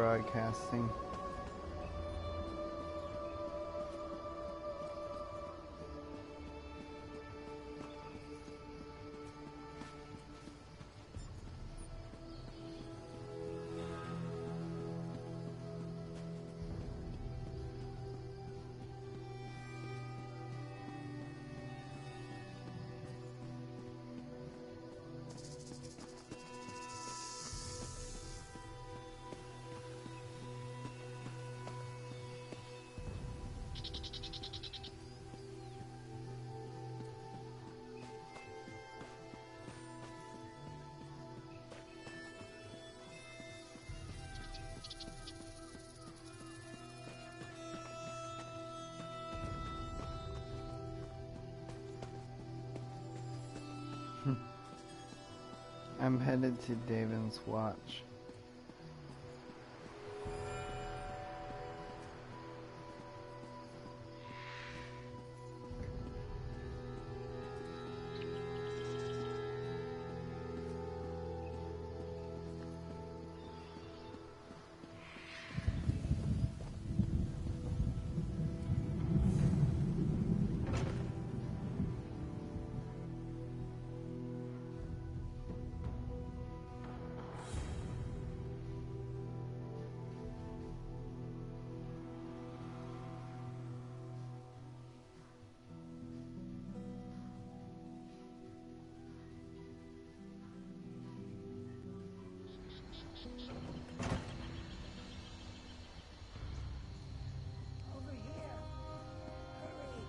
broadcasting. I'm headed to Daven's Watch. Over here! Hurry!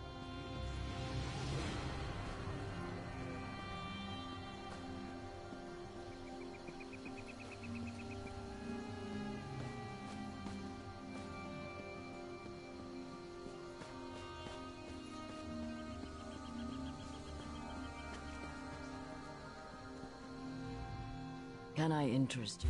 Can I interest you?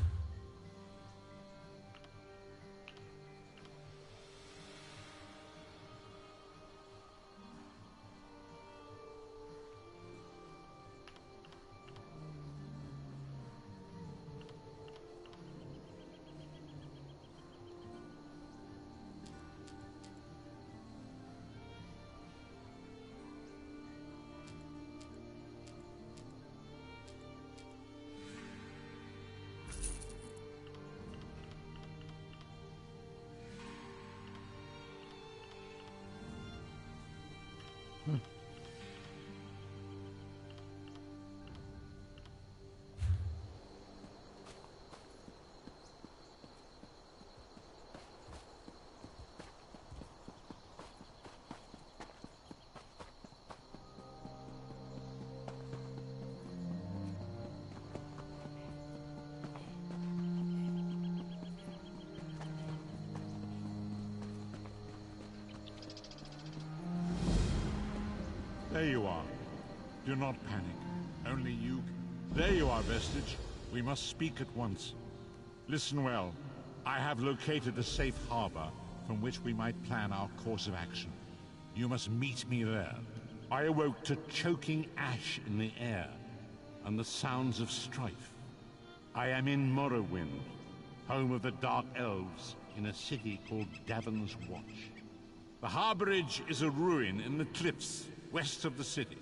There you are. Do not panic. Only you... There you are, Vestige. We must speak at once. Listen well. I have located a safe harbor from which we might plan our course of action. You must meet me there. I awoke to choking ash in the air and the sounds of strife. I am in Morrowind, home of the Dark Elves, in a city called Daven's Watch. The harborage is a ruin in the cliffs west of the city.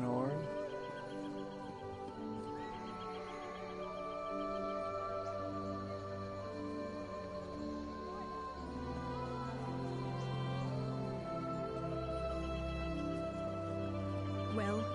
Nord. Well,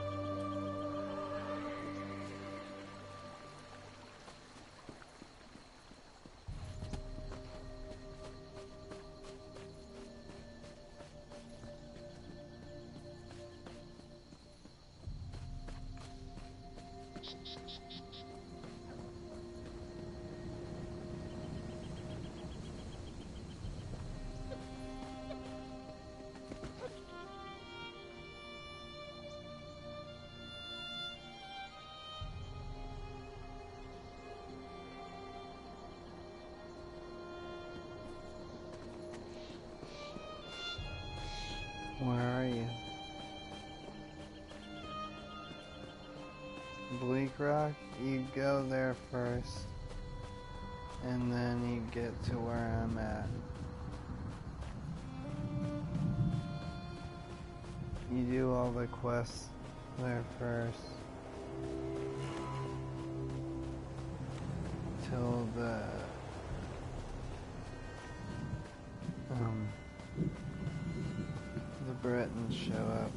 Where are you? Bleak Rock? You go there first, and then you get to where I'm at. You do all the quests there first. Till the Britons show up.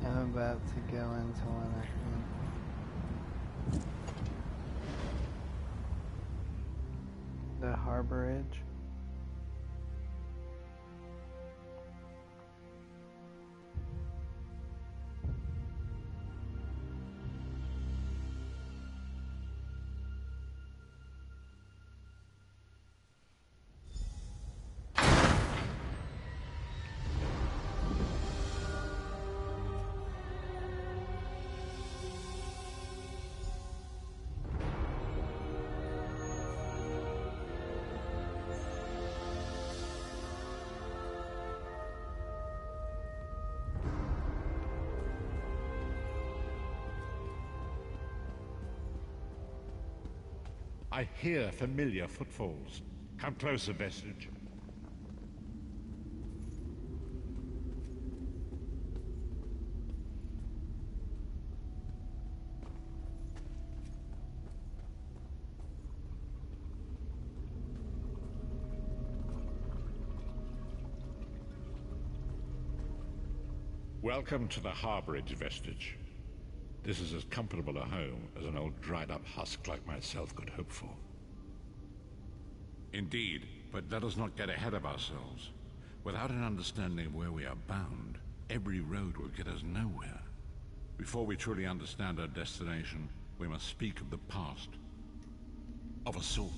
I'm about to go into one, I think. The Harborage. I hear familiar footfalls. Come closer, Vestige. Welcome to the Harborage, Vestige. This is as comfortable a home as an old dried-up husk like myself could hope for. Indeed, but let us not get ahead of ourselves. Without an understanding of where we are bound, every road will get us nowhere. Before we truly understand our destination, we must speak of the past. Of a sort.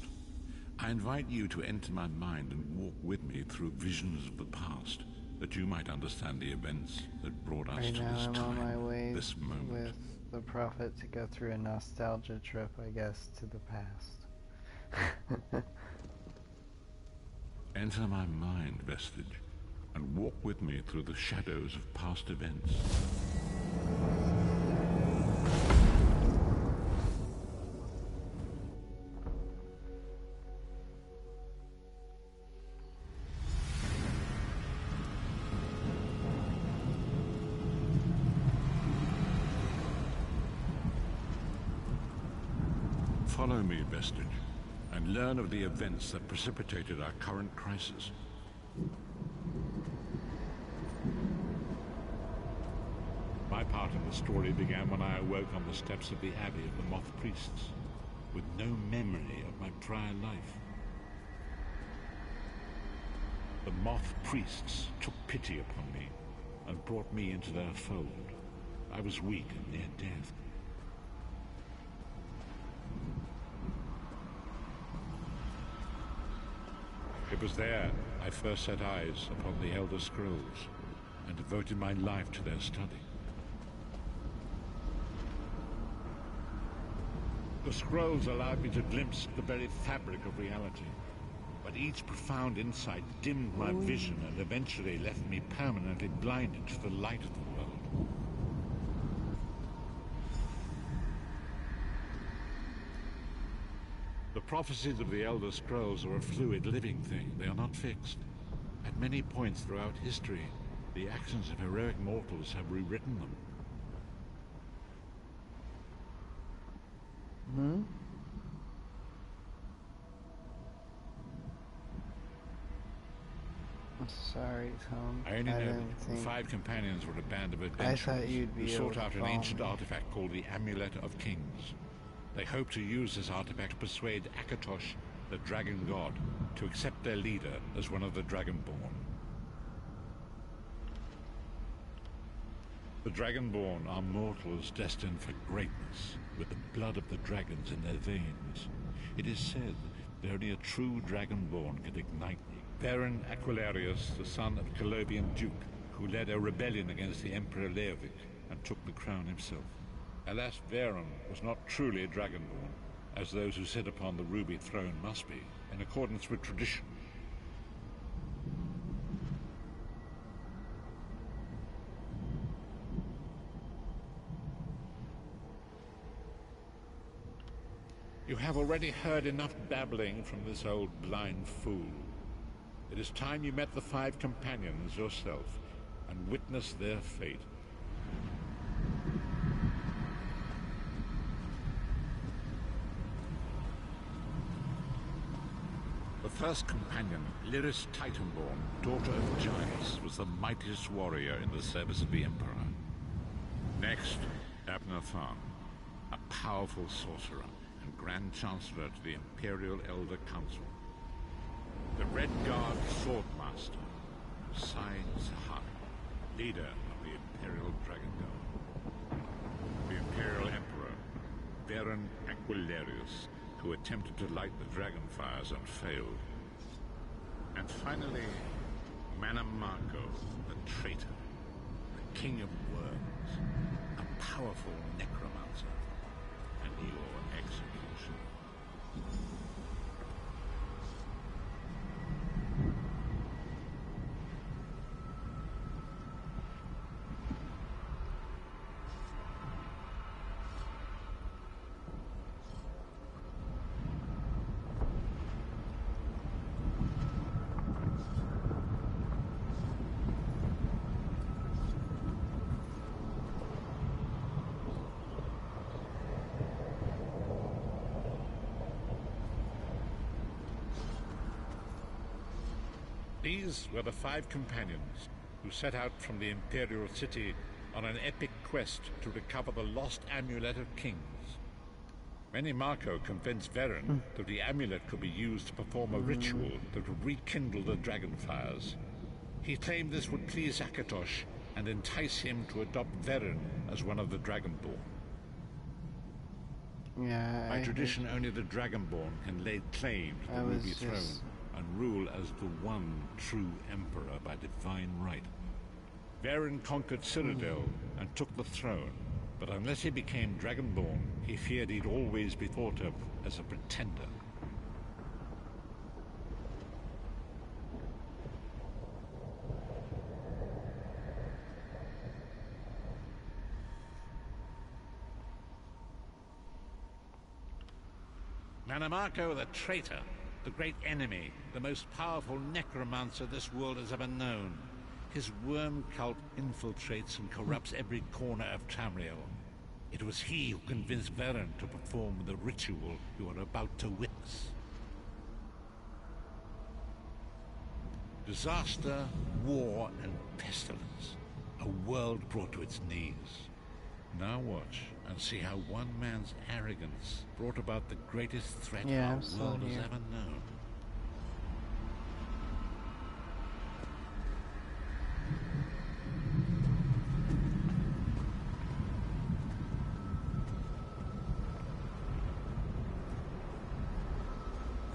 I invite you to enter my mind and walk with me through visions of the past, that you might understand the events that brought us Right to now this I'm time, on my way this moment. with the Prophet to go through a nostalgia trip, I guess, to the past. Enter my mind, Vestige, and walk with me through the shadows of past events. Follow me, Vestige, and learn of the events that precipitated our current crisis. My part in the story began when I awoke on the steps of the Abbey of the Moth Priests, with no memory of my prior life. The Moth Priests took pity upon me and brought me into their fold. I was weak and near death. It was there I first set eyes upon the Elder Scrolls and devoted my life to their study. The scrolls allowed me to glimpse the very fabric of reality, but each profound insight dimmed my vision and eventually left me permanently blinded to the light of the world. The prophecies of the Elder Scrolls are a fluid, living thing. They are not fixed. At many points throughout history, the actions of heroic mortals have rewritten them. I'm sorry, Tom. I only know didn't that think... the 5 companions were a band of adventurers you'd be who sought able out to an follow ancient me. artifact called the Amulet of Kings. They hoped to use this artifact to persuade Akatosh, the dragon god, to accept their leader as one of the Dragonborn. The Dragonborn are mortals destined for greatness, with the blood of the dragons in their veins. It is said that only a true Dragonborn can ignite them. Varen Aquilarius, the son of Colovian Duke, who led a rebellion against the Emperor Leovic and took the crown himself. Alas, Varen was not truly a Dragonborn, as those who sit upon the ruby throne must be, in accordance with tradition. You have already heard enough babbling from this old blind fool. It is time you met the 5 companions yourself and witnessed their fate. The first companion, Lyris Titanborn, daughter of giants, was the mightiest warrior in the service of the Emperor. Next, Abner Tharn, a powerful sorcerer and Grand Chancellor to the Imperial Elder Council. The Red Guard Swordmaster, Sai Sahar, leader of the Imperial Dragon Guard. The Imperial Emperor, Varen Aquilarius, who attempted to light the dragon fires and failed. And finally, Manamako, the traitor, the King of Worms, a powerful necromancer, and your execution. These were the 5 companions who set out from the Imperial City on an epic quest to recover the lost Amulet of Kings. Menimarco convinced Veren that the amulet could be used to perform a ritual that would rekindle the dragonfires. He claimed this would please Akatosh and entice him to adopt Veren as one of the Dragonborn. Yeah, By tradition, only the Dragonborn can lay claim to the Ruby Throne and rule as the one true Emperor by divine right. Veren conquered Cyrodiil and took the throne, but unless he became Dragonborn, he feared he'd always be thought of as a pretender. Menimarco the traitor, the great enemy, the most powerful necromancer this world has ever known. His worm cult infiltrates and corrupts every corner of Tamriel. It was he who convinced Veren to perform the ritual you are about to witness. Disaster, war, and pestilence. A world brought to its knees. Now watch and see how one man's arrogance brought about the greatest threat our world has ever known.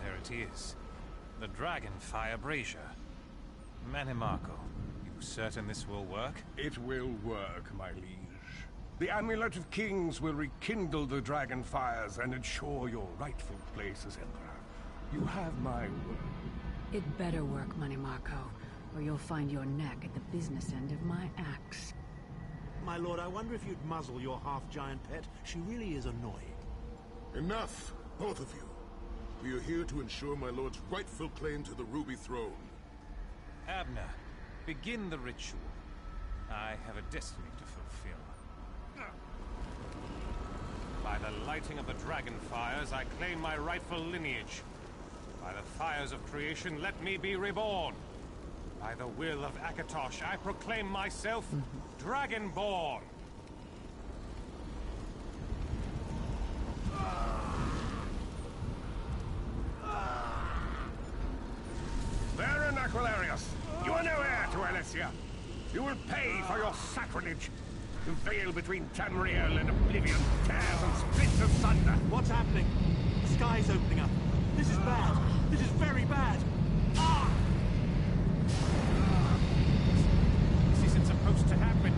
There it is. The Dragonfire Brazier. Menimarco, you certain this will work? It will work, my liege. The Amulet of Kings will rekindle the dragon fires and ensure your rightful place as Emperor. You have my word. It better work, Menimarco, or you'll find your neck at the business end of my axe. My lord, I wonder if you'd muzzle your half-giant pet. She really is annoying. Enough, both of you. We are here to ensure my lord's rightful claim to the Ruby Throne. Abner, begin the ritual. I have a destiny to fulfill. By the lighting of the dragon fires, I claim my rightful lineage. By the fires of creation, let me be reborn. By the will of Akatosh, I proclaim myself Dragonborn. Veren Aquilarius, you are no heir to Alessia. You will pay for your sacrilege. The veil between Tamriel and Oblivion tears and splits asunder. What's happening? The sky's opening up. This is bad. This is very bad. Ah! This isn't supposed to happen.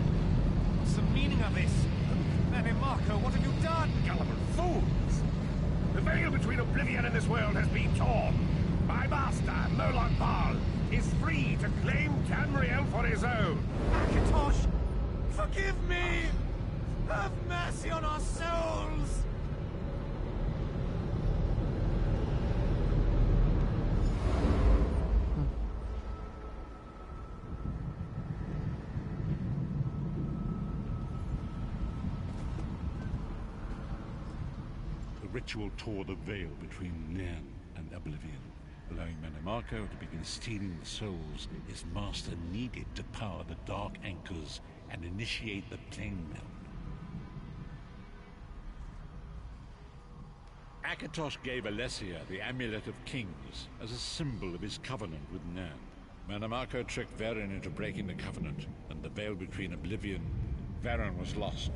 What's the meaning of this? Menimarco, what have you done? Gullible fools! The veil between Oblivion and this world has been torn. My master, Moloch Bal, is free to claim Tamriel for his own. Akatosh! Forgive me! Have mercy on our souls! The ritual tore the veil between Nairn and Oblivion, allowing Menimarco to begin stealing the souls his master needed to power the Dark Anchors and initiate the Plane Meld. Akatosh gave Alessia the Amulet of Kings as a symbol of his covenant with Nairn. Menimarco tricked Veren into breaking the covenant, and the veil between Oblivion and Veren was lost.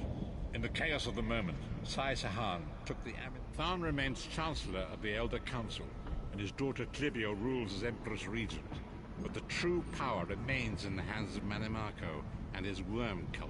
In the chaos of the moment, Sai Sahan took the amulet. Tharn remains Chancellor of the Elder Council, and his daughter Clivio rules as Empress Regent. But the true power remains in the hands of Menimarco and his worm cult.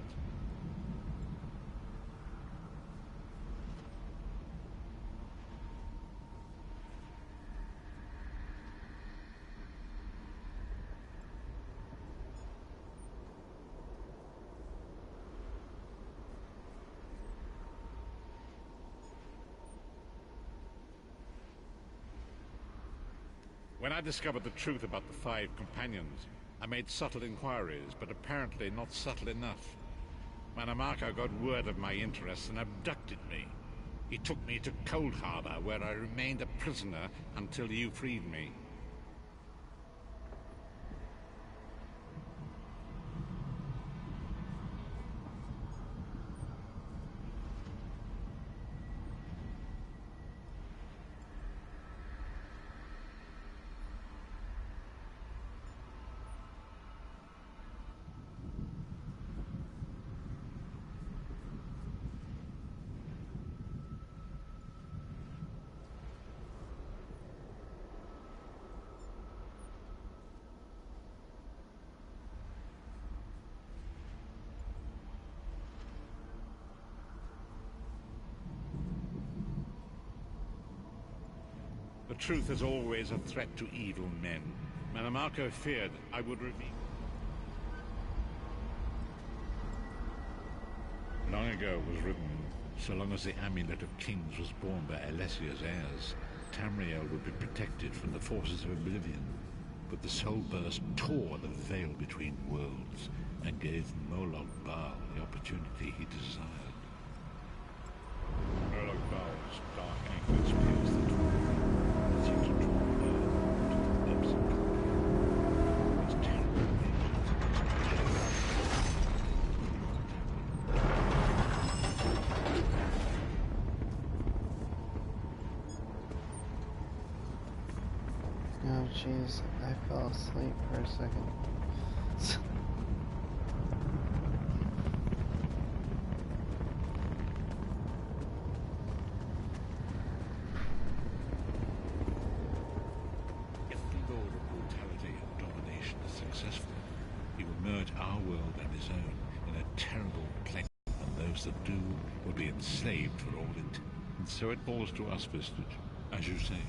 When I discovered the truth about the 5 companions, I made subtle inquiries, but apparently not subtle enough. Menimarco got word of my interests and abducted me. He took me to Cold Harbor, where I remained a prisoner until you freed me. truth is always a threat to evil men. Mannimarco feared I would reveal. Long ago it was written, so long as the Amulet of Kings was borne by Alessia's heirs, Tamriel would be protected from the forces of Oblivion. But the Soul Burst tore the veil between worlds and gave Molag Bal the opportunity he desired. Molag Bal's dark anchors pierced the twilight and seemed to draw Earth to the depths of God. His terrible vengeance against Oh jeez, I fell asleep for a second. If the Lord of Brutality and Domination is successful, he will merge our world and his own in a terrible plague, and those that do will be enslaved for all it. And so it falls to us, Vestige, as you say.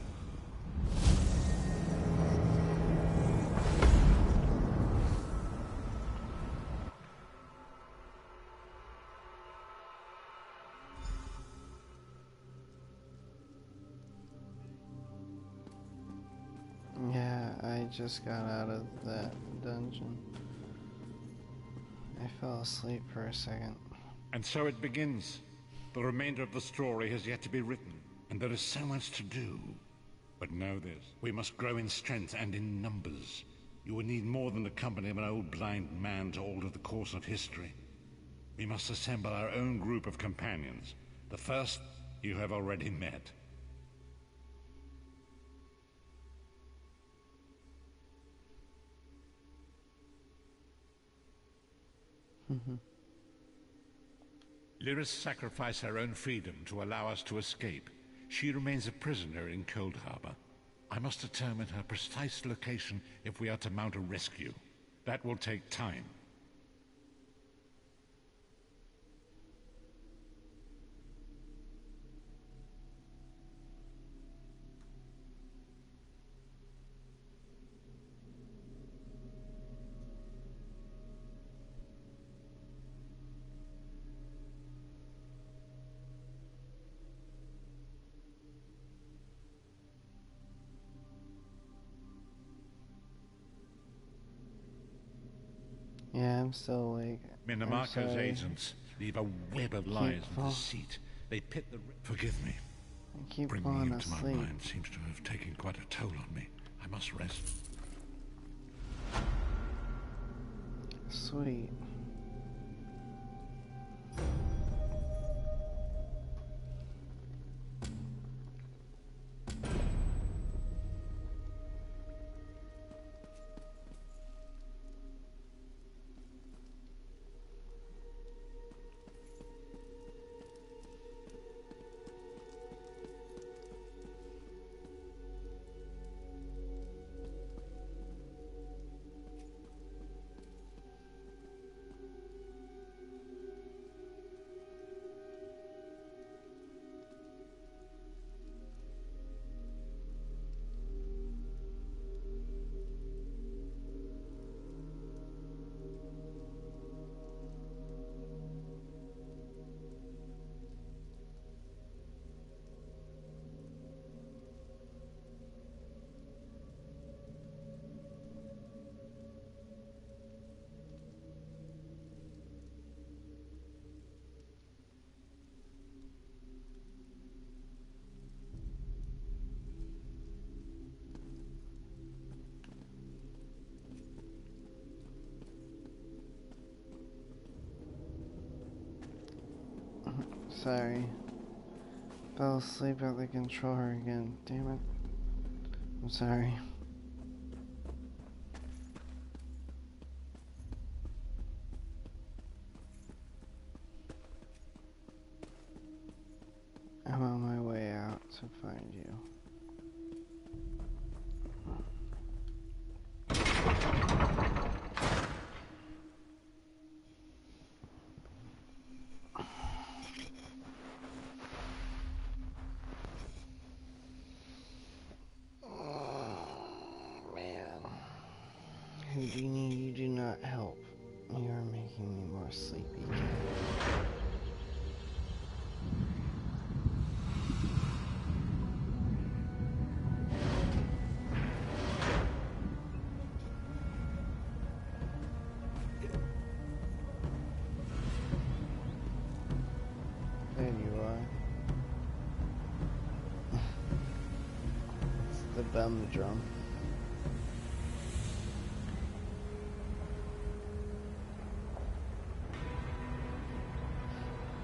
Yeah, I just got out of that dungeon. I fell asleep for a second. And so it begins. The remainder of the story has yet to be written, and there is so much to do. But know this, we must grow in strength and in numbers. You will need more than the company of an old blind man to alter the course of history. We must assemble our own group of companions. The first you have already met. Lyris sacrificed her own freedom to allow us to escape. She remains a prisoner in Cold Harbor. I must determine her precise location if we are to mount a rescue. That will take time. Yeah, I'm still awake. Mannimarco's agents leave a web of lies and deceit. They pit the... Forgive me. I keep Bringing falling you to my asleep. mind seems to have taken quite a toll on me. I must rest. Sweet. Sorry. Fell asleep at the controller again. Damn it. I'm sorry. I'm on my way out to find you. Poor sleepy cat. There you are. It's the bum drum.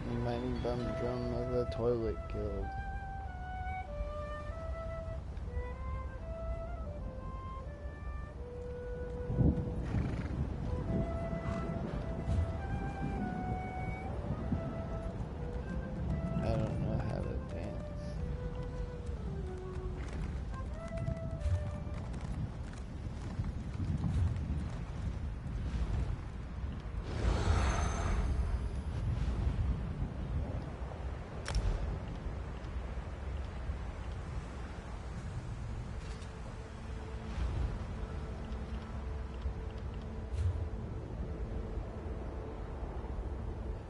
The mighty bum drum of the Toilet Guild. I don't know how to dance.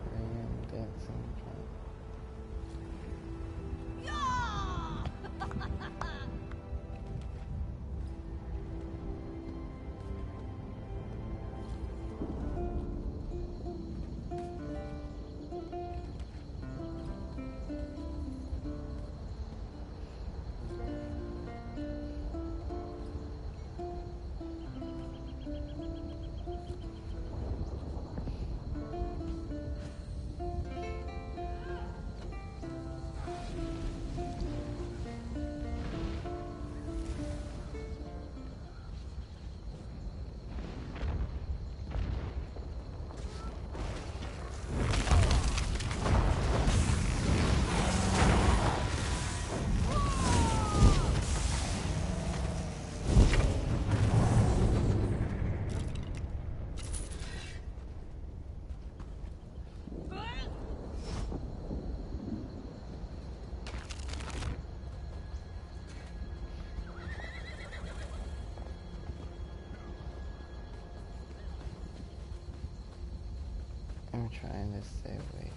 I am dancing. I'm trying to stay awake.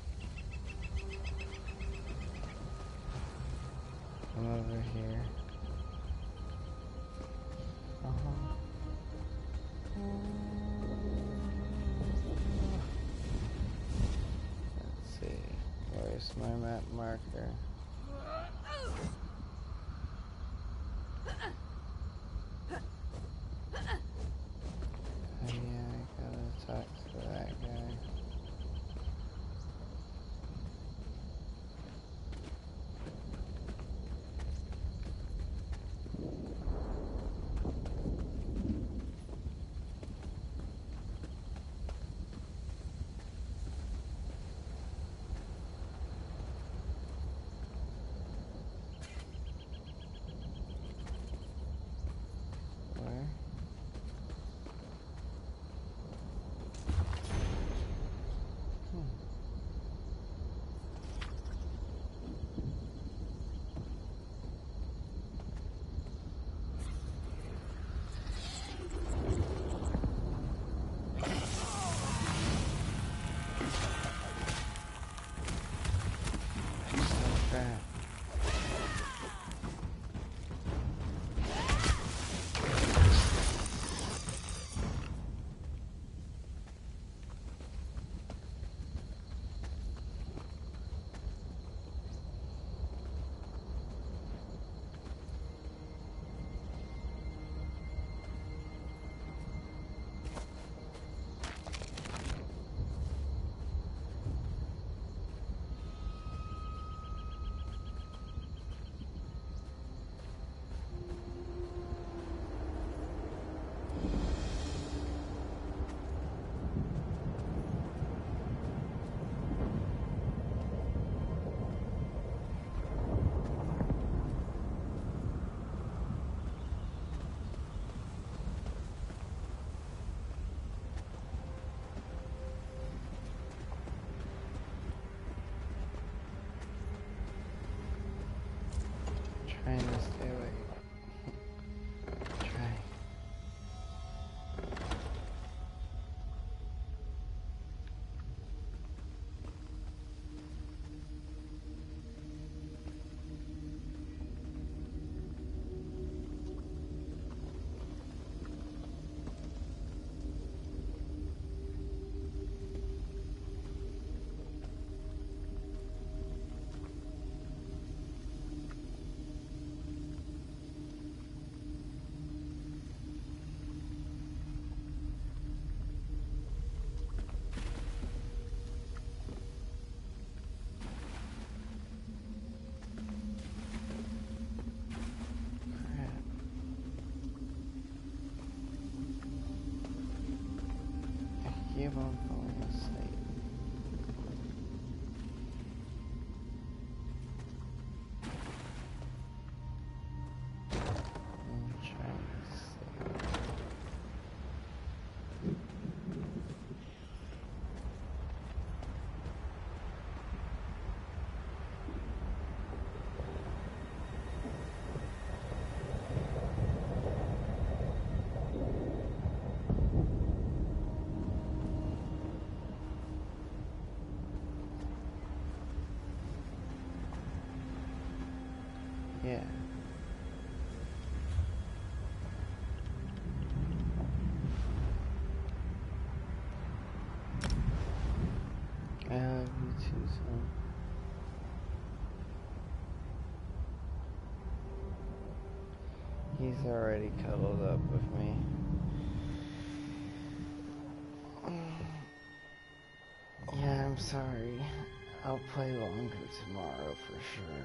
I'm over here. Let's see. Where's my map marker? Oh yeah, I gotta talk to that guy. Where? Oh crap. Trying to stay awake. Try. keep on falling asleep. I'm trying to sleep. Yeah. I love you too, son. He's already cuddled up with me. Yeah, I'm sorry. I'll play longer tomorrow for sure.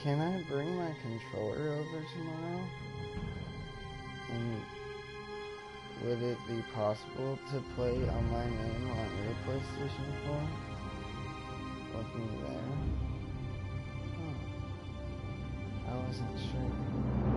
Can I bring my controller over tomorrow? And would it be possible to play on my name on your PlayStation 4? With me there? I wasn't sure.